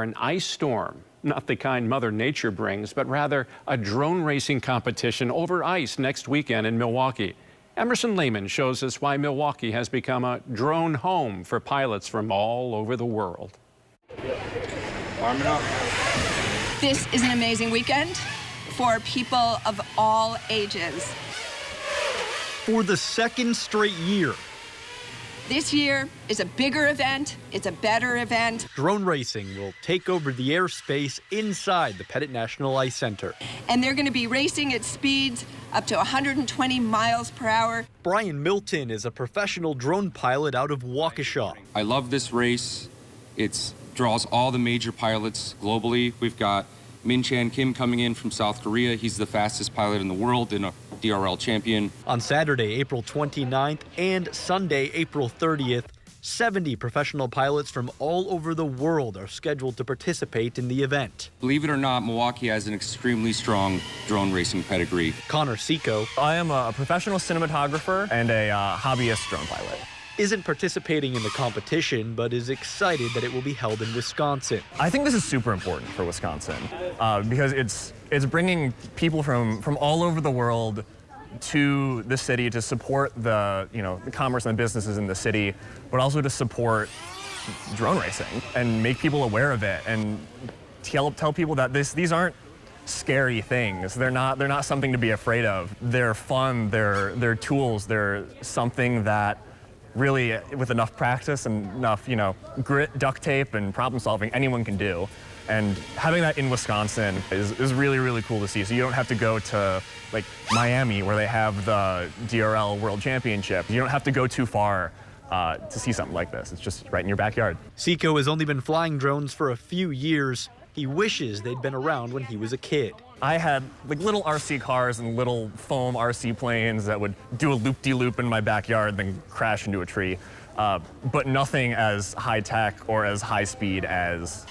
An ice storm, not the kind Mother Nature brings, but rather a drone racing competition over ice next weekend in Milwaukee. Emerson Lehman shows us why Milwaukee has become a drone home for pilots from all over the world. Arming up. This is an amazing weekend for people of all ages. For the second straight year, This year is a bigger event, it's a better event. drone racing will take over the airspace inside the Pettit National Ice Center. And they're going to be racing at speeds up to 120 miles per hour. Brian Milton is a professional drone pilot out of Waukesha. I love this race. It draws all the major pilots globally. We've got Min Chan Kim coming in from South Korea. He's the fastest pilot in the world and a DRL champion. On Saturday, April 29th and Sunday, April 30th, 70 professional pilots from all over the world are scheduled to participate in the event. Believe it or not, Milwaukee has an extremely strong drone racing pedigree. Connor Seco I am a professional cinematographer and a hobbyist drone pilot. isn't participating in the competition, but is excited that it will be held in Wisconsin. I think this is super important for Wisconsin because it's bringing people from all over the world to the city to support the commerce and the businesses in the city, but also to support drone racing and make people aware of it and tell people that these aren't scary things. They're not something to be afraid of. They're fun. They're tools. They're something that really, with enough practice and enough grit, duct tape, and problem solving, anyone can do. And having that in Wisconsin is really, really cool to see. So you don't have to go to like Miami where they have the DRL World Championship. You don't have to go too far to see something like this. It's just right in your backyard. Seco has only been flying drones for a few years. He wishes they'd been around when he was a kid. I had like little RC cars and little foam RC planes that would do a loop-de-loop in my backyard, then crash into a tree. But nothing as high-tech or as high-speed as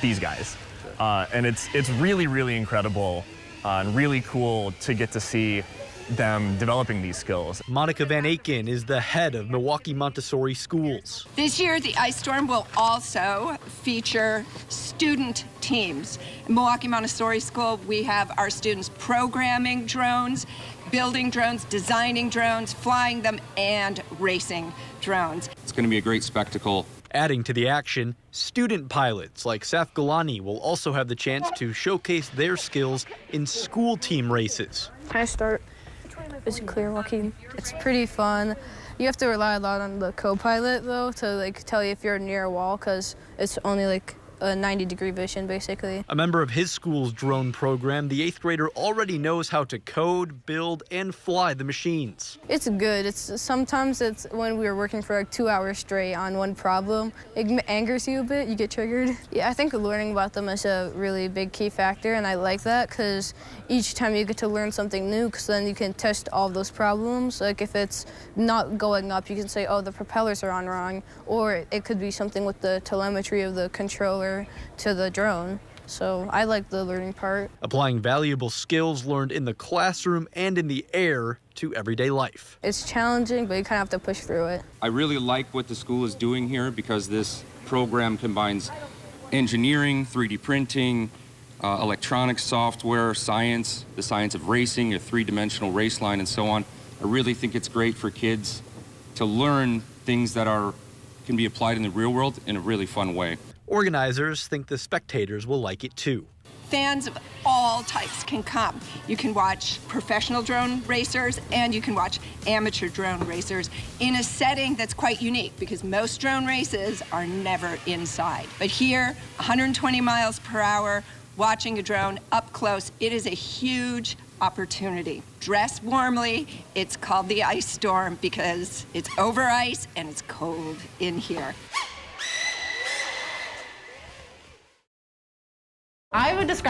these guys. And it's really, really incredible and really cool to get to see them developing these skills. Monica Van Aken is the head of Milwaukee Montessori Schools. This year, the Ice Storm will also feature student teams. In Milwaukee Montessori School, we have our students programming drones, building drones, designing drones, flying them, and racing drones. It's going to be a great spectacle. Adding to the action, student pilots like Saf Galani will also have the chance to showcase their skills in school team races. I start is clear walking. It's pretty fun. You have to rely a lot on the co-pilot though to tell you if you're near a wall because it's only a 90-degree vision basically. A member of his school's drone program, the 8th grader already knows how to code, build, and fly the machines. It's good. Sometimes when we were working for 2 hours straight on one problem, it angers you a bit, you get triggered. Yeah, I think learning about them is a really big key factor, and I like that because each time you get to learn something new, because then you can test all those problems. Like if it's not going up, you can say, oh, the propellers are on wrong, or it could be something with the telemetry of the controller to the drone. So I like the learning part. Applying valuable skills learned in the classroom and in the air to everyday life. It's challenging, but you kind of have to push through it. I really like what the school is doing here because this program combines engineering, 3D printing, electronics, software, science, the science of racing, a three-dimensional race line, and so on. I really think it's great for kids to learn things that can be applied in the real world in a really fun way. Organizers think the spectators will like it too. Fans of all types can come. You can watch professional drone racers and you can watch amateur drone racers in a setting that's quite unique because most drone races are never inside. But here, 120 miles per hour, watching a drone up close, it is a huge opportunity. Dress warmly. It's called the Ice Storm because it's over ice and it's cold in here. I would describe